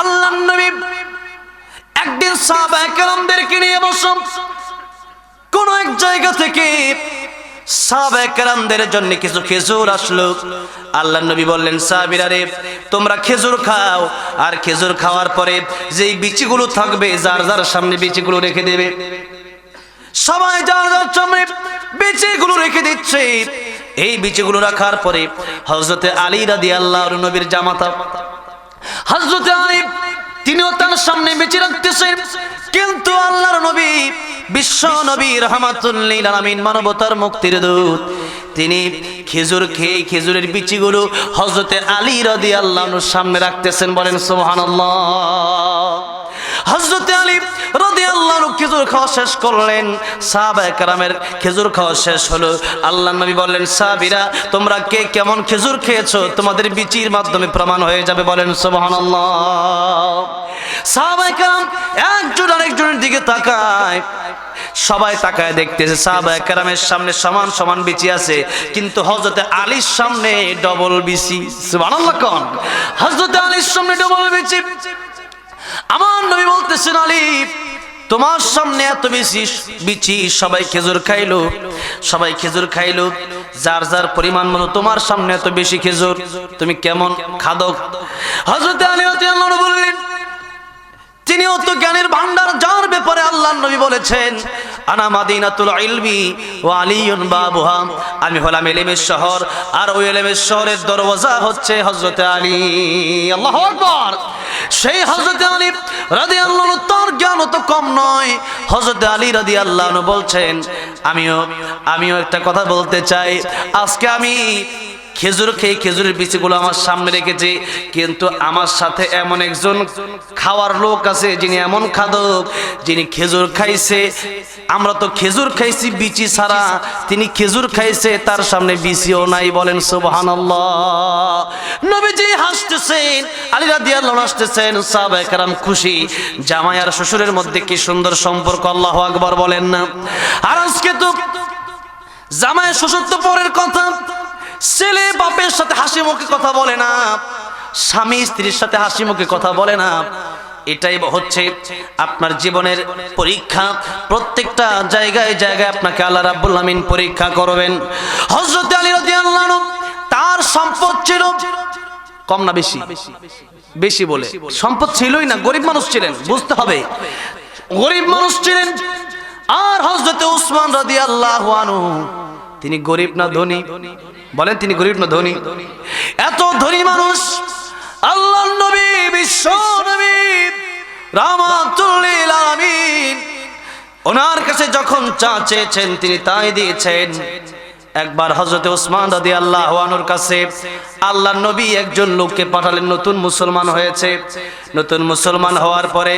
আল্লাহর নবী একদিন সাহাবায়ে কেরামদেরকে নিয়ে বসেন। কোন এক জায়গা থেকে সাহাবায়ে কেরামদের জন্য কিছু খেজুর আসলো। আল্লাহর নবী বললেন, সাহাবীরা রে, তোমরা খেজুর খাও, আর খেজুর খাওয়ার পরে যেই বিচিগুলো থাকবে যার যার সামনে বিচিগুলো রেখে দেবে। সবাই যার যার সামনে বিচিগুলো রেখে দিচ্ছে। এই বিচিগুলো রাখার পরে হযরতে আলী রাদিয়াল্লাহু আনহু, নবীর জামাতা হযরতে আলী, তিনিও তার সামনে বিচি রাখতেছেন। কিন্তু আল্লাহর নবী, বিশ্ব নবী রাহমাতুল লিল আলামিন, মানবতার মুক্তির দূত, তিনি খেজুর খেয়ে খেজুরের বিচিগুলো হযরতে আলী রাদিয়াল্লাহু আনহুর সামনে রাখতেছেন। বলেন সুবহানাল্লাহ। হযরতে আলী রাদিয়াল্লাহু আনহু খেজুর খাওয়া শেষ করলেন। সাহাবায়ে কেরামের খেজুর খাওয়া শেষ হলো। আল্লাহর নবী বললেন, সাহাবীরা, তোমরা কে কেমন খেজুর খেয়েছো তোমাদের বিচির মাধ্যমে প্রমাণ হয়ে যাবে। বলেন সুবহানাল্লাহ। সাহাবায়ে কেরাম একজন আরেকজনের দিকে তাকায়। সবাই তাকায় দেখতেছে সাহাবায়ে কেরামের সামনে সমান সমান বিচি আছে, কিন্তু হযরতে আলীর সামনে ডবল বিচি। সুবহানাল্লাহ। কোন হযরতে আলীর সামনে ডবল বিচি। আমার নবী বলতেছেন, আলী, তোমার সামনে এত বেশি বিচি, সবাই খেজুর খাইলো, সবাই খেজুর খাইলো যার যার পরিমাণ মতো, তোমার সামনে এত বেশি খেজুর, তুমি কেমন খাদক? হযরত আলী রাদিয়াল্লাহু আনহু বললেন, তিনিও তো জ্ঞানের ভান্ডার, যার ব্যাপারে আল্লাহর নবী বলেছেন, আনা মাদিনাতুল ইলমি ওয়া আলিয়ুন বাবুহা, আমি হলাম ইলমের শহর, আর ওই ইলমের শহরের দরওয়াজা হচ্ছে হযরত আলী। আল্লাহু আকবার। সেই হযরত আলী রাদিয়াল্লাহু আনহু, তার জ্ঞান তো কম নয়। হযরত আলী রাদিয়াল্লাহু আনহু বলছেন, আমিও একটা কথা বলতে চাই। আজকে আমি খেজুর খেয়ে খেজুরের বিচিগুলো আমার সামনে রেখেছি, কিন্তু আমার সাথে এমন একজন খাওয়ার লোক আছে যিনি এমন খাদক, যিনি খেজুর খাইছে। আমরা তো খেজুর খাইছি বিচি ছাড়া, তিনি খেজুর খাইছে তার সামনে বিচিও নাই। বলেন সুবহানাল্লাহ। নবীজি হাসতেছেন, আলী রাদিয়াল্লাহু আনহু হাসতেছেন, সাহাবায়ে কেরাম খুশি। জামাই আর শ্বশুরের মধ্যে কি সুন্দর সম্পর্ক, আল্লাহু আকবার বলেন না। আর আজকে তো জামাই শ্বশুর তো পরের কথা, ছেলে বাপের সাথে হাসি মুখে কথা বলে না, স্বামী স্ত্রীর সাথে হাসি মুখে কথা বলে না। এটাই হচ্ছে আপনার জীবনের পরীক্ষা। প্রত্যেকটা জায়গায় জায়গায় আপনাকে আল্লাহ রাব্বুল আমিন পরীক্ষা করবেন। হযরত আলী রাদিয়াল্লাহু আনহু, তার সম্পদ ছিল কম না বেশি? বেশি বলে সম্পদ ছিলই না, গরিব মানুষ ছিলেন, বুঝতে হবে, গরিব মানুষ ছিলেন। আর হযরত উসমান রাদিয়াল্লাহু আনহু, তিনি গরিব না ধনী? বলেন, তিনি গরিব না ধনী? এত ধনী মানুষ, আল্লাহর নবী, বিশ্ব নবী রাহমাতুল লিল আলামিন, ওনার কাছে যখন চা চেয়েছেন তিনি তাই দিয়েছেন। একবার হযরত উসমান রাদিয়াল্লাহু আনহুর কাছে আল্লাহর নবী একজন লোককে পাঠালেন, নতুন মুসলমান হয়েছে। নতুন মুসলমান হওয়ার পরে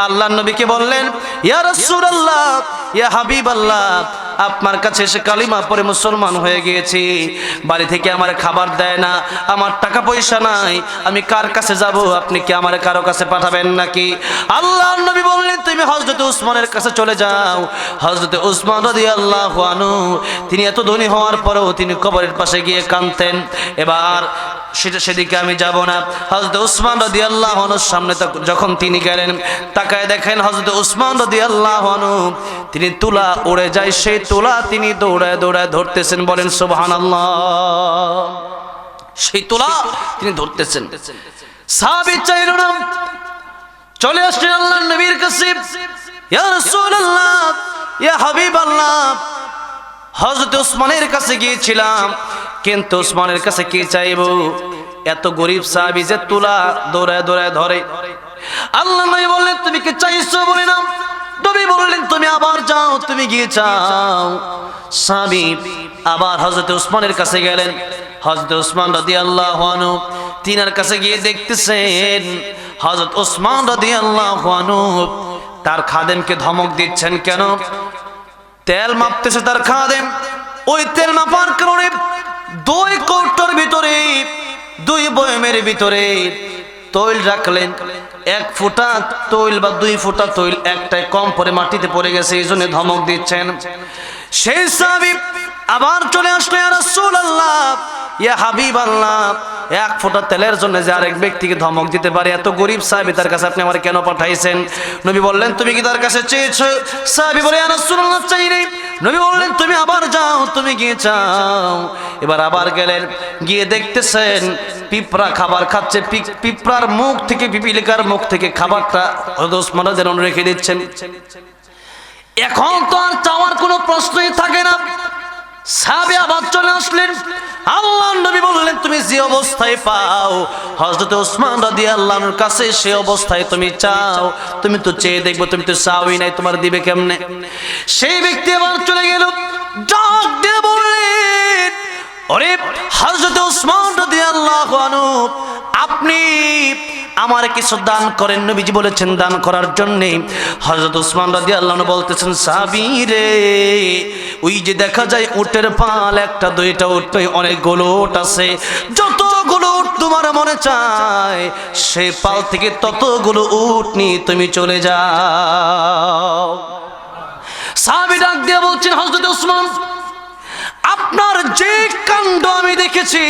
আল্লাহর নবীকে বললেন, ইয়া রাসূলুল্লাহ, ইয়া হাবিবাল্লাহ, আপনার কাছে এসে কালিমা পড়ে মুসলমান হয়ে গিয়েছি, বাড়ি থেকে আমার খাবার দেয় না, আমার টাকা পয়সা নাই, আমি কার কাছে যাব? আপনি কি আমার কারো কাছে পাঠাবেন নাকি? আল্লাহর নবী বললেন, তুমি হযরত উসমানের কাছে চলে যাও। হযরত উসমান রাদিয়াল্লাহু আনহু, তিনি এত ধনী হওয়ার পরেও তিনি কবরের পাশে গিয়ে কাঁদতেন। এবার সেদিকে আমি যাব না। হযরত উসমান রাদিয়াল্লাহু আনহুর সামনে যখন তিনি গেলেন, তাকায় দেখেন হযরত উসমান রাদিয়াল্লাহু আনহু, তিনি তুলা উড়ে যায়, সেই তুলা তিনি দৌড়ায় দৌড়ায় ধরতেছেন। বলেন সুবহানাল্লাহ। সেই তুলা তিনি ধরতেছেন। সাহাবী চাইল না, চলে আসলেন আল্লাহর নবীর কাছে, ইয়া রাসূলুল্লাহ, ইয়া হাবিবাল্লাহ, হযরত উসমানের কাছে গিয়েছিলাম, কিন্তু উসমানের কাছে কি চাইবো? এত গরিব সাহাবী যে তুলা দৌড়ায় দৌড়ায় ধরে। আল্লাহ নবী বললেন, তুমি কি চাইছো? বলে না। নবী বললেন, তুমি আবার যাও, তুমি গিয়ে চাও। সাহাবী আবার হযরত উসমানের কাছে গেলেন। হযরত উসমান রাদিয়াল্লাহু আনহু তিনার কাছে গিয়ে দেখতেছেন হযরত উসমান রাদিয়াল্লাহু আনহু তার খাদেমকে ধমক দিচ্ছেন। কেন? তেল মাপতেছে তার খাদেম। ওই তেল মাপার কারণে 2 কৌটোর ভিতরে, 2 বয়মের ভিতরে তৈল রাখলেন। 1 ফোঁটা তৈল বা 2 ফোঁটা তৈল একটাই কম পরে মাটিতে পড়ে গেছে, এই জন্য ধমক দিচ্ছেন। সেই সাহাবী আবার চলে আসলো, ইয়া রাসূলুল্লাহ, ইয়া হাবিবাল্লাহ, এক ফোঁটা তেলের জন্য যে আরেক ব্যক্তিকে ধমক দিতে পারে, এত গরিব সাহাবী তার কাছে আপনি আমার কেন পাঠাইছেন? নবী বললেন তুমি কি তার কাছে চেয়েছো? সাহাবী বলে ইয়া রাসূলুল্লাহ চাই নাই। নবী বললেন তুমি আবার যাও, তুমি গিয়ে চাও। এবার আবার গেলেন, গিয়ে দেখতেছেন পিঁপড়া খাবার খাচ্ছে, পিঁপড়ার মুখ থেকে, পিপিলিকার মুখ থেকে খাবারটা হযরত ওসমান রাদিয়াল্লাহু আনহু রেখে দিচ্ছেন। এখন তো আর চাওয়ার কোনো প্রশ্নই থাকে না। সাহাবী আবার চলে আসলেন, আল্লাহর নবী বললেন তুমি যে অবস্থায় পাও হযরত ওসমান রাদিয়াল্লাহু আনহুর কাছে সেই অবস্থায় তুমি চাও। তুমি তো চেয়ে দেখবো, তুমি তো চাওই নাই, তোমার দিবে কেমনে? সেই ব্যক্তি আবার চলে গেল, ডাক দিয়ে বললেন ওরে হযরত ওসমান রাদিয়াল্লাহু আনহু, আপনি আমার কিছু দান করেন। নবীজি বলেছেন দান করার জন্য। হযরত ওসমান রাদিয়াল্লাহু আনহু বলতেছেন সাহাবী রে, ওই যে দেখা যায় উটের পাল, একটা দুইটা উট নয়, অনেকগুলো উট আছে। যতগুলো উট তোমার মনে চায় সেই পাল থেকে ততগুলো উট নিয়ে তুমি চলে যাও। সাহাবী ডাক দিয়ে বলছেন হযরত ওসমান, আপনার যে কাণ্ড আমি দেখেছি,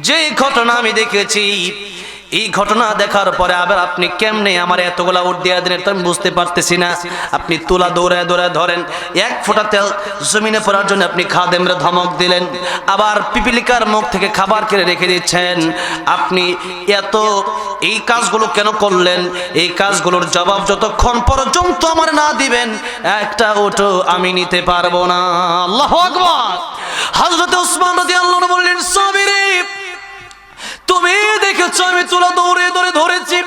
যে ঘটনা আমি দেখেছি, এই ঘটনা দেখার পরে আবার আপনি কেমনে আমার এতগুলা উট দিয়ে দিলেন তো আমি বুঝতে পারতেছি না। আপনি তুলা দৌড়ায় দৌড়ায় ধরেন, এক ফোঁটা তেল জমিনে পড়ার জন্য আপনি খাদেমরা ধমক দিলেন, আবার পিপিলিকার মুখ থেকে খাবার কেড়ে রেখে দিচ্ছেন। আপনি এত এই কাজগুলো কেন করলেন? এই কাজগুলোর জবাব যতক্ষণ পর্যন্ত আমার না দিবেন একটা উটও আমি নিতে পারবো না। আল্লাহু আকবার। হযরত ওসমান রাদিয়াল্লাহু আনহু বললেন সাবিরে, তুমি দেখেছো আমি তুলা দৌড়ে দৌড়ে ধরেছি,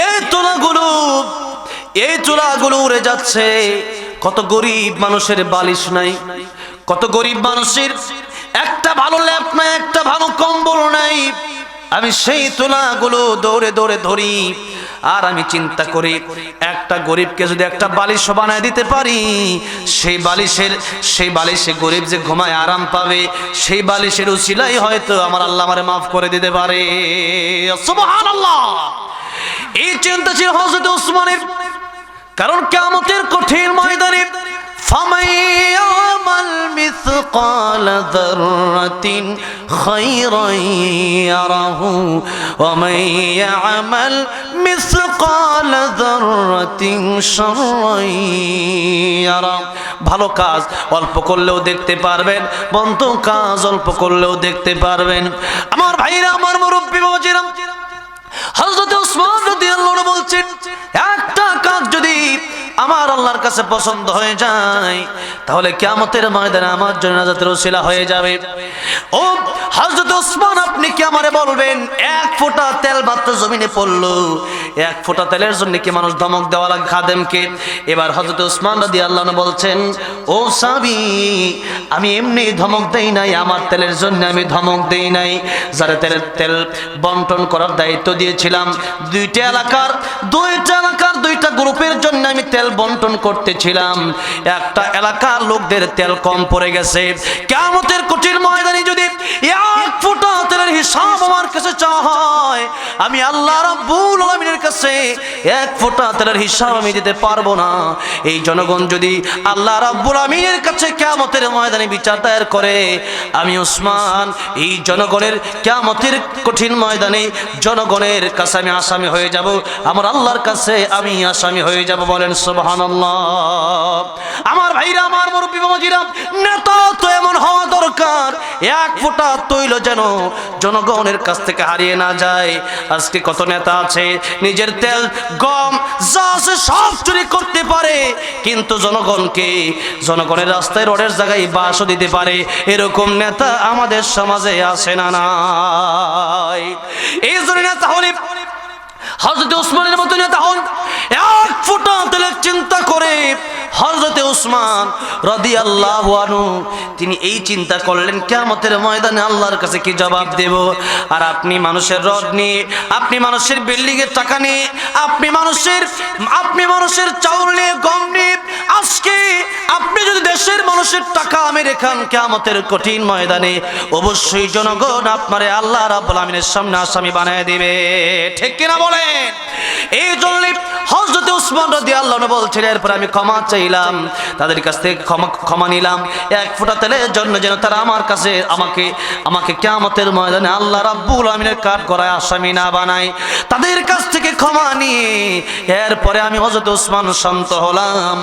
এই তুলাগুলো উড়ে যাচ্ছে। কত গরিব মানুষের বালিশ নাই, কত গরিব মানুষের একটা ভালো ল্যাপ নাই, একটা ভালো কম্বল নাই। আমি সেই তুলাগুলো দৌড়ে দৌড়ে ধরি, আর আমি চিন্তা করি একটা গরিবকে যদি একটা বালিশ বানায় দিতে পারি, সেই বালিশে গরিব যে ঘুমায় আরাম পাবে, সেই বালিশের উসিলাই হয়তো আমার আল্লাহ আমারে মাফ করে দিতে পারে। সুবহানাল্লাহ। এই চিন্তা ছিল হযরত ওসমানের। কারণ কিয়ামতের কঠিন ময়দানে ফামান ইয়ামাল মিসকাল যাররাতিন খায়রান ইয়ারাহু ওয়া মান ইয়ামাল মিসকাল যাররাতিন শাররান ইয়ারা। ভালো কাজ অল্প করলেও দেখতে পারবেন, মন্দ কাজ অল্প করলেও দেখতে পারবেন। আমার ভাইরা, আমার মুরব্বি বাবাজিরা, হযরত ওসমান রাদিয়াল্লাহু আনহু বলছেন একটা কাজ যদি আমার আল্লাহর কাছে পছন্দ হয়ে যায় তাহলে কিয়ামতের ময়দানে আমার জন্য নাজাতের ওসিলা হয়ে যাবে। ও হযরত ওসমান, আপনি কি আমারে বলবেন এক ফোঁটা তেল মাত্র জমিনে পড়লো, এক ফোঁটা তেলের জন্য কি মানুষ ধমক দেওয়া লাগে খাদেমকে? এবার হযরত ওসমান রাদিয়াল্লাহু আনহু বলছেন ও সাহাবী, আমি এমনি ধমক দেই নাই, আমার তেলের জন্য আমি ধমক দেই নাই। যারা তেল বন্টন করার দায়িত্ব দিয়েছিলাম, দুইটা এলাকার দুইটা গ্রুপের জন্য আমি তেল বন্টন করতেছিলাম। একটা এলাকার লোকদের তেল কম পড়ে গেছে। কিয়ামতের কঠিন ময়দানে যদি এক ফোঁটা তেলের হিসাব আমার কাছে চাওয়া হয়, আমি আল্লাহ রাব্বুল আলামিনের কাছে এক ফোঁটা তেলের হিসাব আমি দিতে পারবো না। এই জনগণ যদি আল্লাহ রাব্বুল আলামিনের কাছে কিয়ামতের ময়দানে বিচার দায়ের করে, আমি ওসমান এই জনগণের কিয়ামতের কঠিন ময়দানে জনগণের কাছে আমি আসামি হয়ে যাব, আমার আল্লাহর কাছে আমি আসামি হয়ে যাব। বলেন সুবহানাল্লাহ। আমার ভাইরা, আমার মুরব্বি বাবাজিরা, নেতা তো এমন হওয়া দরকার এক ফোঁটা তৈল যেন জনগণের কাছ থেকে হারিয়ে না যায়। আজকে কত নেতা আছে নিজের তেল গম যা আছে সব চুরি করতে পারে, কিন্তু জনগণের রাস্তায় রোডের জায়গায় বাসও দিতে পারে। এরকম নেতা আমাদের সমাজে আছে না নাই? এই জন্য নেতা হলে হযরত ওসমানের মতো নেতা হন। এক ফোঁটা তেলের চিন্তা করে হযরত ওসমান রাদিয়াল্লাহু আনহু তিনি এই চিন্তা করলেন কিয়ামতের ময়দানে আল্লাহর কাছে কি জবাব দেব। আর আপনি মানুষের রড নিয়ে, আপনি মানুষের বিল্ডিং এর টাকা নিয়ে, আপনি মানুষের চাউল নিয়ে, গম নিয়ে আজকে আপনি যদি দেশের মানুষের টাকা মেরে খান কিয়ামতের কঠিন ময়দানে অবশ্যই জনগণ আপনারে আল্লাহ রাব্বুল আমিনের সামনে আসামি বানায় দিবে, ঠিক কিনা বলেন? এই জন্য হযরত ওসমান রাদিয়াল্লাহু আনহু বলছেন, এরপর আমি ক্ষমা চাইলাম, তাদের কাছ থেকে ক্ষমা নিলাম এক ফোঁটা তেলের জন্য, যেন তারা আমার কাছে আমাকে কিয়ামতের ময়দানে আল্লাহ রাব্বুল আমিনের কাঠগড়ায় আসামি না বানায়। তাদের কাছ থেকে ক্ষমা নিয়ে এরপরে আমি হযরত ওসমান শান্ত হলাম।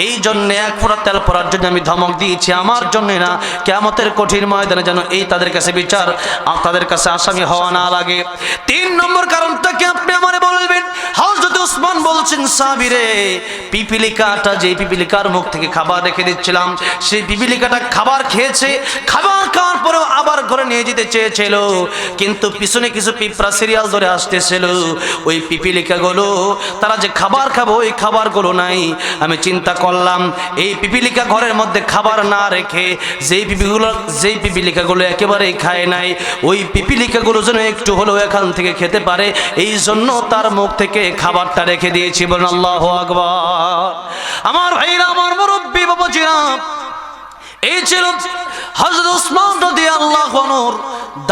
এই জন্য এক ফোঁটা তেল পড়ার জন্য আমি ধমক দিয়েছি, আমার জন্য না, কিয়ামতের কঠিন ময়দানে যেন এই তাদের কাছে বিচার, তাদের কাছে আসামি হওয়া না লাগে। 3 নম্বর কারণটা কি আপনি আমারে বলবেন? হযরত ওসমান বলছেন, সাহাবীরে, পিপিলিকাটা, যে পিপিলিকার মুখ থেকে খাবার রেখে দিচ্ছিলাম, সেই পিপিলিকাটা খাবার খেয়েছে, খাবার খাওয়ার পরেও আবার ঘরে নিয়ে যেতে চেয়েছিল, কিন্তু পিছনে কিছু পিঁপড়া সিরিয়াল ধরে আসতেছিল। ওই পিপিলিকাগুলো তারা যে খাবার খাবো ওই খাবারগুলো নাই। আমি চিন্তা করলাম এই পিপিলিকা ঘরের মধ্যে খাবার না রেখে যেই পিপিলিকাগুলো একেবারেই খায় নাই, ওই পিপিলিকাগুলো যেন একটু হলেও এখান থেকে খেতে পারে, এই জন্য তার মুখ থেকে খাবারটা রেখে দিয়েছি। বলুন আল্লাহু আকবার। আমার ভাইরা, আমার মুরব্বী বাবাজিরা, এই ছিল হযরত ওসমান রাদিয়াল্লাহু আনহুর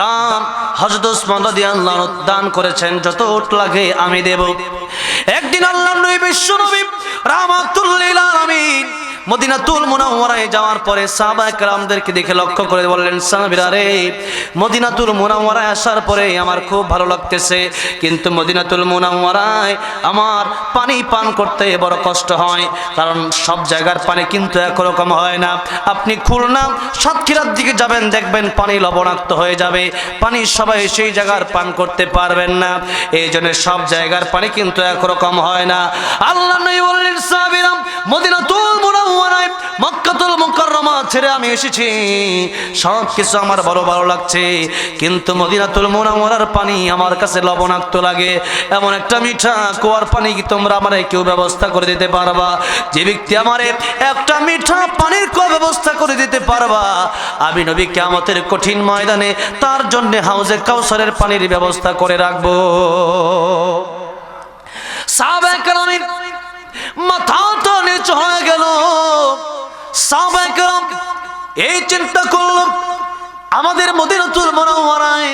দান। হযরত ওসমান রাদিয়াল্লাহু আনহু দান করেছেন, যত লাগে আমি দেব। একদিন আল্লাহর নবী বিশ্বনবী রাহমাতুল লিল আলামিন মদিনাতুল মুনাওয়ারায় যাওয়ার পরে সাহাবায়ে কেরামদেরকে দেখে লক্ষ্য করে বললেন, সাহাবীরা রে, মদিনাতুল মুনাওয়ারায় আসার পরে আমার খুব ভালো লাগতেছে, কিন্তু মদিনাতুল মুনাওয়ারায় আমার পানি পান করতে বড় কষ্ট হয়, কারণ সব জায়গার পানি কিন্তু একরকম হয় না। আপনি খুলনা সাতক্ষীরার দিকে যাবেন, দেখবেন পানি লবণাক্ত হয়ে যাবে, পানি সবাই সেই জায়গার পান করতে পারবেন না, এই জন্য সব জায়গার পানি কিন্তু একরকম হয় না। আল্লাহ নবী বললেন, সাহাবীরা, মদিনাতুল মুনাওয়ারায় মক্কাতুল মুকাররমা ছেড়ে আমি এসেছি, সব কিছু আমার বড় ভালো লাগছে, কিন্তু মদিনাতুল মুনাওয়ারার পানি আমার কাছে লবণাক্ত লাগে। এমন একটা মিঠা কুয়ার পানি কি তোমরা আমারে কেউ ব্যবস্থা করে দিতে পারবা? যে ব্যক্তি আমারে একটা মিঠা পানির কুয়া ব্যবস্থা করে দিতে পারবা, আমি নবী কিয়ামতের কঠিন ময়দানে তার জন্য হাউজে কাউসারের পানির ব্যবস্থা করে রাখবো। সাহাবায়ে কেরামের মাথা তো নিচু হয়ে গেল। সাহাবায়ে কেরাম এই চিন্তা করলো, আমাদের মদিনাতুল মুনাওয়ারায়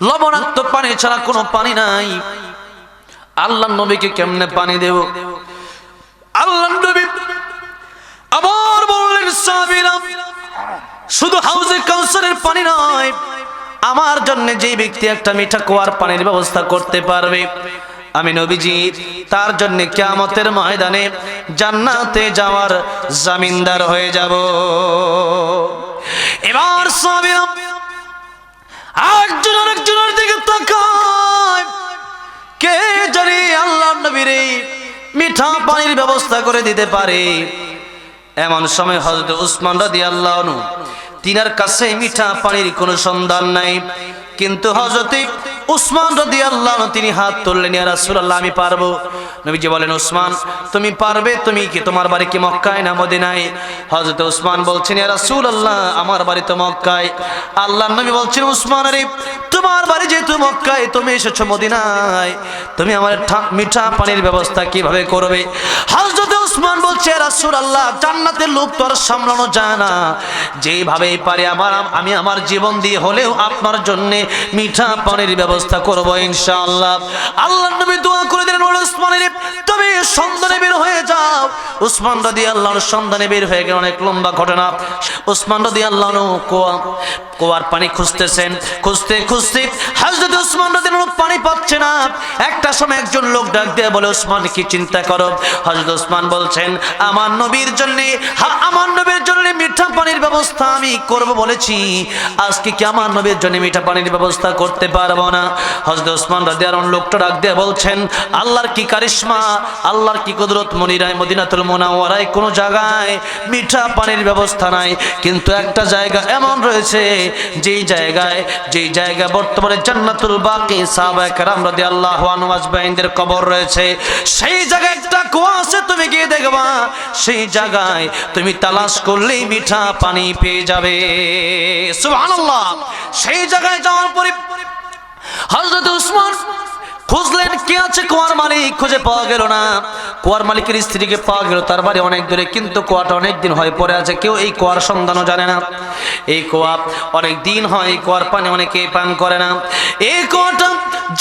লবণাক্ত পানি ছাড়া কোনো পানি নাই, আল্লাহর নবীকে কেমনে পানি দেব? আল্লাহর নবী আবার বললেন, সাহাবীরা, শুধু হাউজে কাউসারের পানি নয়, আমার জন্য যে ব্যক্তি একটা মিঠা কুয়ার পানির ব্যবস্থা করতে পারবে, আমি নবীজি তার জন্য কিয়ামতের ময়দানে জান্নাতে যাওয়ার জামিনদার হয়ে যাব। এবার সাহাবীরা একজন আরেকজনের দিকে তাকায়, কে জানে আল্লাহর নবীর মিঠা পানির ব্যবস্থা করে দিতে পারে। এমন সময় হযরত ওসমান রাদিয়াল্লাহু আনহু, তিনার কাছে মিঠা পানির কোনো সন্ধান নাই, কিন্তু হযরত ওসমান রাদিয়াল্লাহু আনহু তিনি হাত তুললেন, ইয়া রাসূলুল্লাহ, আমি পারবো। নবীজি বলেন, ওসমান তুমি পারবে, তুমি কি, তোমার বাড়ি কি মক্কায় না মদিনায়? হযরত ওসমান বলছেন, ইয়া রাসূলুল্লাহ, আমার বাড়ি তো মক্কায়। আল্লাহর নবী বলছেন, ওসমান রে, তোমার বাড়ি যেহেতু মক্কায়, তুমি এসেছো মদিনায়, তুমি আমার মিঠা পানির ব্যবস্থা কিভাবে করবে? হযরত ওসমান বলছে, ইয়া রাসূলুল্লাহ, জান্নাতের লোক তো আর সামলানো যায় না, যেভাবেই পারে আমি আমার জীবন দিয়ে হলেও আপনার জন্য মিঠা পানির ব্যবস্থা করব ইনশাআল্লাহ। আল্লাহর নবী দোয়া করে দিলেন, ওসমান রে, তুমি সন্ধানে বের হয়ে যাও। ওসমান রাদিয়াল্লাহু আনহু সন্ধানে বের হয়ে গেলেন। অনেক লম্বা ঘটনা। ওসমান রাদিয়াল্লাহু আনহু কুয়ার পানি খুঁজতেছেন, খুঁজতে খুঁজতে হযরত ওসমান রাদিয়াল্লাহু আনহু পানি পাচ্ছে না। একটা সময় একজন লোক ডাক দিয়ে বলে, ওসমান, কি চিন্তা করো? হযরত ওসমান বলছেন, আমার নবীর জন্য মিঠা পানির ব্যবস্থা আমি করব বলেছি, আজকে কি আমার নবীর জন্য মিঠা পানির ব্যবস্থা করতে পারবো না? হযরত ওসমান রাদিয়াল্লাহু আনহু লোকটা ডাক দিয়ে বলছেন, আল্লাহর কি কারিশমা, আল্লাহর কি কুদরত, মদিনাতুল মুনাওয়ারায় কোনো জায়গায় মিঠা পানির ব্যবস্থা নাই, কিন্তু একটা জায়গা এমন রয়েছে, যেই জায়গায় বর্তমানে জান্নাতুল বাকি সাহাবায়ে কেরাম রাদিয়াল্লাহু আনহুম আজমাইনদের কবর রয়েছে, সেই জায়গায় একটা কুয়া আছে, তুমি গিয়ে দেখবা, সেই জায়গায় তুমি তালাশ করলেই মিঠা পানি পেয়ে যাবে। সুবহানাল্লাহ। সেই জায়গায় যাওয়ার পরে হযরত ওসমান খুঁজলেন কে আছে কুয়ার মালিক, খুঁজে পাওয়া গেল না। কুয়ার মালিকের স্ত্রীকে পাওয়া গেল, তার বাড়ি অনেক দূরে, কিন্তু কুয়াটা অনেক দিন হয়ে পড়ে আছে, কেউ এই কুয়ার সন্ধানও জানে না। এই কুয়া অনেক দিন হয়, এই কুয়ার পানি অনেকে পান করে না। এই কুয়াটা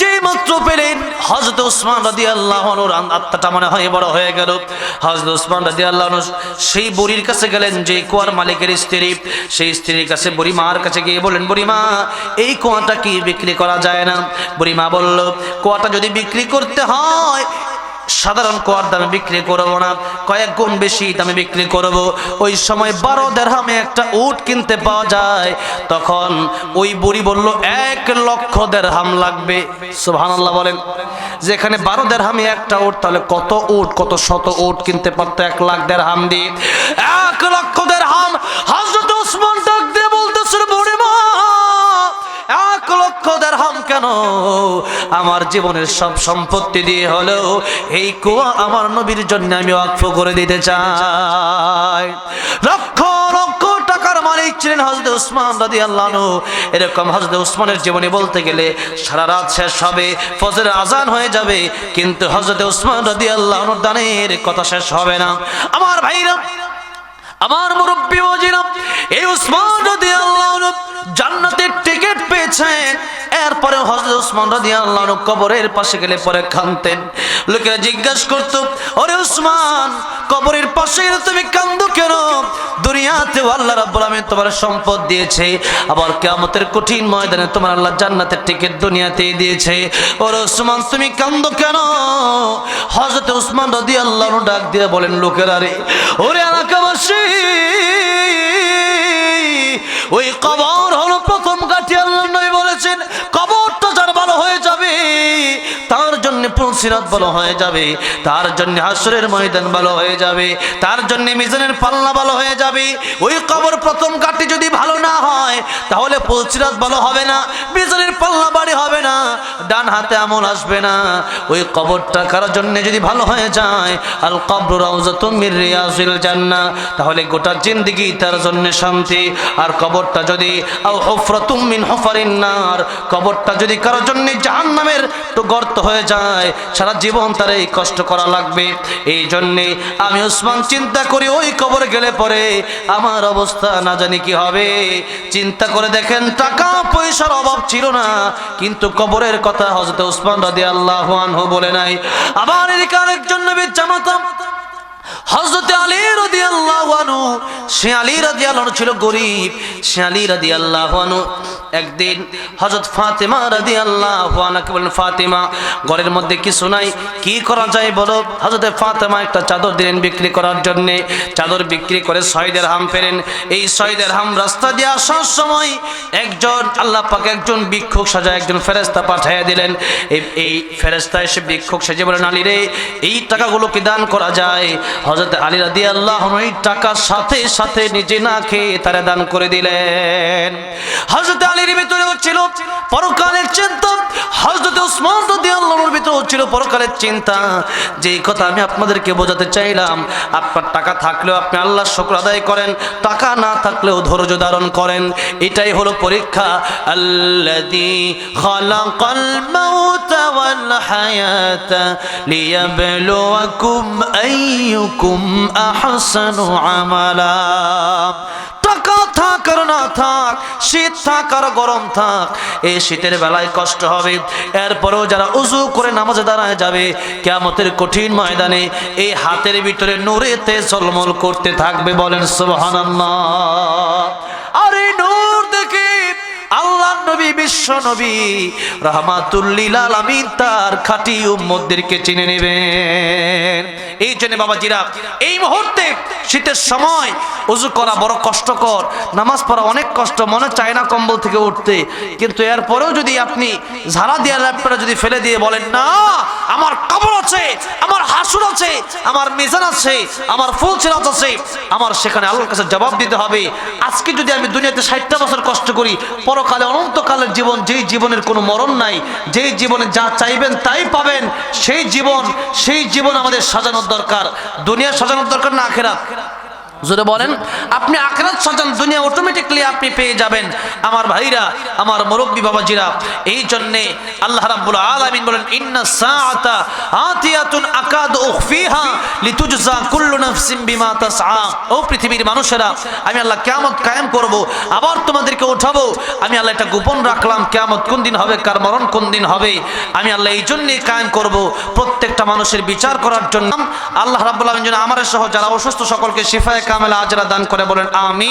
যে মাত্র পেলেন হযরত ওসমান রাদিয়াল্লাহু আনহুর আত্মাটা মনে হয় বড় হয়ে গেল। হযরত ওসমান রাদিয়াল্লাহু আনহু সেই বুড়ির কাছে গেলেন, যে কুয়ার মালিকের স্ত্রী, সেই স্ত্রীর কাছে বুড়ি মার কাছে গিয়ে বলেন, বুড়ি মা এই কুয়াটা কি বিক্রি করা যায় না? বুড়ি মা বলল, কুয়াটা যদি বিক্রি করতে হয় সাধারণ কুয়ার দামে বিক্রি করবো না, কয়েক গুণ বেশি দামে বিক্রি করব। ওই সময় 12 দিরহামে একটা উট কিনতে পাওয়া যায়। তখন ওই বুড়ি বলল 1 লক্ষ দিরহাম লাগবে। সুবহানাল্লাহ বলেন। যেখানে 12 দিরহামে একটা উট, তাহলে কত উট, কত শত উট কিনতে পারতো 1 লাখ দিরহাম দিয়ে। 1 লক্ষ দিরহাম। হযরত ওসমান ডাক দিয়ে বলতেছিল, বুড়ি মা 1 লক্ষ দিরহাম কেন? আমার জীবনের সব সম্পত্তি দিয়ে হলেও এই কুয়া আমার নবীর জন্য আমি ওয়াকফ করে দিতে চাই। লক্ষ লক্ষ টাকার মালিক ছিলেন হযরত ওসমান রাদিয়াল্লাহু আনহু। এরকম হযরত ওসমানের জীবনে বলতে গেলে সারা রাত শেষ হবে, ফজরের আজান হয়ে যাবে, কিন্তু হযরত ওসমান রাদিয়াল্লাহু আনহুর দানের কথা শেষ হবে না। আমার ভাইরা, আমার মুরব্বি ওয়াজিরা, এই ওসমান রাদিয়াল্লাহু আনহু জান্নাতের টিকিট পেয়েছেন। এরপরে হযরত ওসমান রাদিয়াল্লাহু আনহু কবরের পাশে গেলে পরে কাঁদতেন। লোকেরা জিজ্ঞাসা করতো, ওরে ওসমান কবরের পাশে গেলে তুমি কাঁদো কেন? দুনিয়াতে আল্লাহ রাব্বুল আলামিন তোমার সম্পদ দিয়েছে, আবার কিয়ামতের কঠিন ময়দানে তোমার আল্লাহ জান্নাতের টিকিট দুনিয়াতেই দিয়েছে। ওরে ওসমান তুমি কাঁদো কেন? হযরত ওসমান রাদিয়াল্লাহু আনহু ডাক দিয়ে বলেন, লোকেরা রে, ওরে এলাকাবাসী, ওই কবর হলো প্রথম ঘাঁটি। আল্লাহর নবী বলেছেন, কবরটা যার ভালো হয়ে যাবে তার জন্য পুলসিরাত ভালো হয়ে যাবে, তার জন্য হাসরের ময়দান ভালো হয়ে যাবে, তার জন্য মিজানের পাল্লা ভালো হয়ে যাবে। ওই কবর প্রথম ঘাঁটি যদি ভালো না হয় তাহলে পুলসিরাত ভালো হবে না, মিজানের পাল্লা বাড়ি হবে না, ডান হাতে আমল আসবে না। ওই কবরটা কারোর জন্য যদি ভালো হয়ে যায়, আল কবরু রাউযাতুম মির রিয়াজিল জান্নাহ, তাহলে গোটা জিন্দেগি তার জন্য শান্তি। আর কবরটা যদি আও হুফরাতুম মিন হুফারিন নার, কবরটা যদি কারোর জন্য জাহান্নামের তো গর্ত হয়ে যায়, সারা জীবন তার এই কষ্ট করা লাগবে। এই জন্যে আমি ওসমান চিন্তা করি, ওই কবর গেলে পরে আমার অবস্থা না জানি কি হবে। চিন্তা করে দেখেন, টাকা পয়সার অভাব ছিল না, কিন্তু কবরের কথা হযরত ওসমান রাদিয়াল্লাহু আনহু বলে নাই। আবার এদিকে আরেকজন নবীর জামাতা হযরত আলী রাদিয়াল্লাহু আনহু, সে আলী রাদিয়াল্লাহু আনহু ছিল গরীব। সে আলী রাদিয়াল্লাহু আনহু একদিন হযরত ফাতেমা রাদিয়াল্লাহু আনহাকে বলেন, ফাতেমা ঘরের মধ্যে কিছু নাই, কি করা যায় বলো? হযরত ফাতেমা একটা চাদর দিলেন বিক্রি করার জন্য। চাদর বিক্রি করে 6 দিরহাম পেলেন। এই 6 দিরহাম রাস্তা দিয়ে আসার সময় একজন আল্লাহ পাক একজন ভিক্ষুক সাজায় একজন ফেরেশতা পাঠিয়ে দিলেন। এই ফেরেশতা এসে ভিক্ষুক সেজে বলেন, আলী রে, এই টাকাগুলো কি দান করা যায়? হযরত আলী রাদিয়াল্লাহু আনহু এই টাকার সাথে সাথে নিজে না খেয়ে তারা দান করে দিলেন। হযরত আলীর ভিতরে ছিল পরকালের চিন্তা, হযরত ওসমান রাদিয়াল্লাহু আনহুর ভিতরে ছিল পরকালের চিন্তা। যেই কথা আমি আপনাদেরকে বোঝাতে চাইলাম, আপনার টাকা থাকলেও আপনি আল্লাহর শুকর আদায় করেন, টাকা না থাকলেও ধৈর্য ধারণ করেন। এটাই হলো পরীক্ষা। আল্লাযী খালাকাল মাউতা ওয়াল হায়াতা লিয়াবলুয়াকুম আইয়ুকুম আহসানু আমালা। টাকা থাক আর না থাক, শীত থাক আর গরম থাক, এই শীতের বেলায় কষ্ট হবে, এরপরেও যারা উযু করে নামাজে দাঁড়ায় যাবে কিয়ামতের কঠিন ময়দানে এই হাতের ভিতরে নূরেতে ঝলমল করতে থাকবে। বলেন সুবহানাল্লাহ। আর এই নূর দেখে আল্লাহর নবী, বিশ্ব নবী রাহমাতুল লিল আলামিন তার খাঁটি উম্মতদেরকে চিনে নেবেন। এই জন্য বাবাজিরা, এই মুহূর্তে শীতের সময় ওযু করা বড় কষ্টকর, নামাজ পড়া অনেক কষ্ট, মনে চায় না কম্বল থেকে উঠতে, কিন্তু এরপরেও যদি আপনি ঝাড়া দিয়ে ল্যাপটা যদি ফেলে দিয়ে বলেন, না আমার কবর আছে, আমার হাসর আছে, আমার মিজান আছে, আমার ফুলসিরাত আছে, আমার সেখানে আল্লাহর কাছে জবাব দিতে হবে। আজকে যদি আমি দুনিয়াতে 60টা বছর কষ্ট করি, পরকালে অনন্তকালের জীবন, যেই জীবনের কোনো মরণ নাই, যেই জীবনে যা চাইবেন তাই পাবেন, সেই জীবন আমাদের সাজানোর দরকার। দুনিয়া সাজানোর দরকার না আখিরাত? জোরে বলেন। আপনি আখিরাত সাজান, দুনিয়া অটোমেটিকলি আপনি পেয়ে যাবেন। আমার ভাইরা, আমার মুরব্বী বাবাজিরা, এই জন্যে আল্লাহ রাব্বুল আলামিন বলেন ইন্না সাআতা আতিয়াতুন আকাদু উখফিহা লিতুজজা কুল্লু নাফসিন বিমা তাসআ। ও পৃথিবীর মানুষেরা, আমি আল্লাহ কিয়ামত কায়েম করব, আবার তোমাদেরকে উঠাবো। আমি আল্লাহ এটা গোপন রাখলাম, কিয়ামত কোন দিন হবে, কার মরণ কোন দিন হবে, আমি আল্লাহ এই জন্যই কায়েম করব, প্রত্যেকটা মানুষের বিচার করার জন্য। আল্লাহ রাব্বুল আলামিন যেন আমার সহ যারা অসুস্থ সকলকে শিফায়ে কামেলা আজরা দান করে, বলেন আমিন।